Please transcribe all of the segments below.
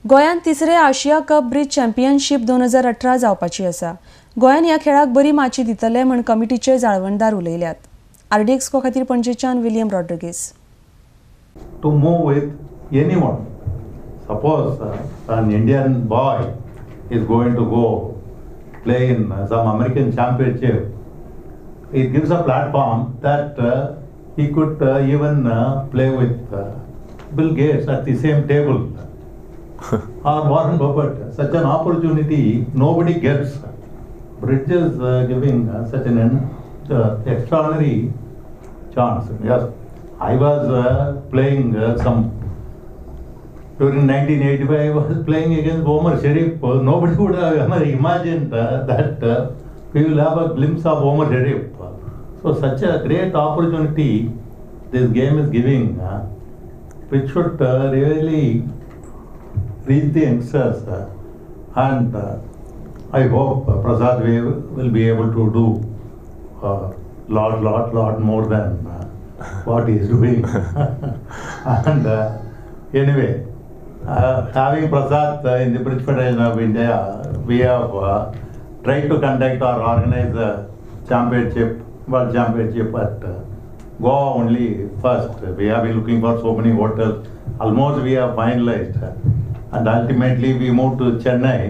गोंयांत तिसरे Asia cup bridge championship 2018 जावपाची आसा. गोंयान ह्या खेळाक बरी माची दितले म्हण कमिटीचे जाळवणदार उलयल्यात. RDX खातीर पणजेच्यान William Rodrigues. To move with anyone. Suppose an Indian boy is going to go play in some American championship. It gives a platform that he could even play with Bill Gates at the same table. Or Warren Buffett. Such an opportunity nobody gets. Bridge is giving such an extraordinary chance. Yes, I was playing during 1985. I was playing against Omar Sharif. Nobody would have ever imagined that we will have a glimpse of Omar Sharif. So such a great opportunity this game is giving, which should really reach the youngsters, and I hope Prasad will be able to do lot more than what he is doing. And anyway, having Prasad in the Bridge Federation of India, we have tried to conduct or organize a world championship at Goa only first. We have been looking for so many hotels. Almost we have finalized. And ultimately we moved to Chennai.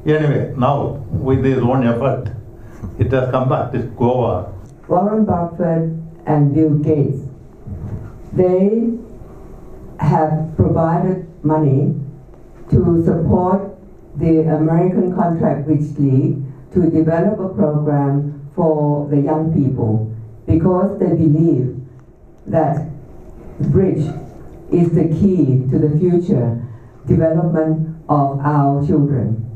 Anyway, now with his own effort, it has come back to Goa. Warren Buffett and Bill Gates, they have provided money to support the American Contract Bridge League to develop a program for the young people because they believe that bridge is the key to the future development of our children.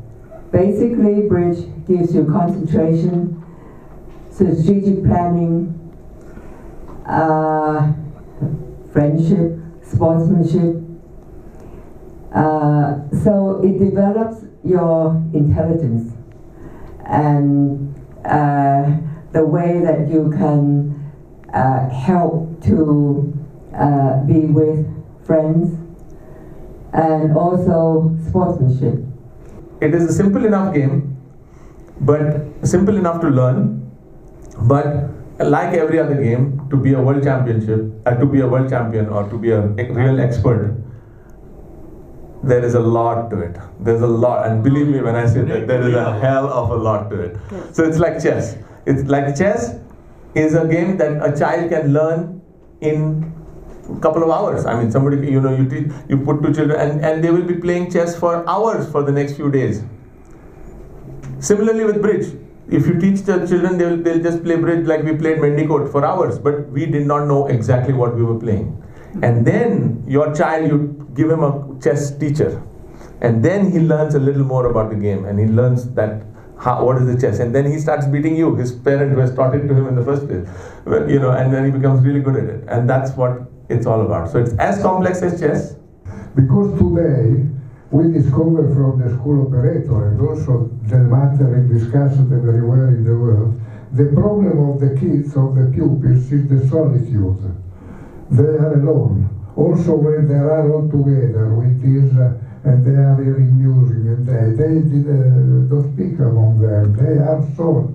Basically, bridge gives you concentration, strategic planning, friendship, sportsmanship. So it develops your intelligence and the way that you can help to be with friends, and also sportsmanship. It is a simple enough game, but simple enough to learn. But like every other game, to be a world champion or to be a real expert, there is a lot to it. There's a lot, and believe me when I say that, there is a hell of a lot to it. So it's like chess. It's like chess is a game that a child can learn in a couple of hours. I mean, somebody, you put two children and they will be playing chess for hours for the next few days. Similarly with bridge, if you teach the children, they'll just play bridge like we played Mendicote for hours, but we did not know exactly what we were playing. And then your child, you give him a chess teacher, and then he learns a little more about the game, and he learns that what is the chess, and then he starts beating you, his parent who has taught it to him in the first place, and then he becomes really good at it, and that's what it's all about. So it's as complex as chess. Because today we discover from the school operator, and also the matter is discussed everywhere in the world, the problem of the kids, of the pupils, is the solitude. They are alone. Also when they are all together with this, and they are hearing music, and they don't speak among them, they are so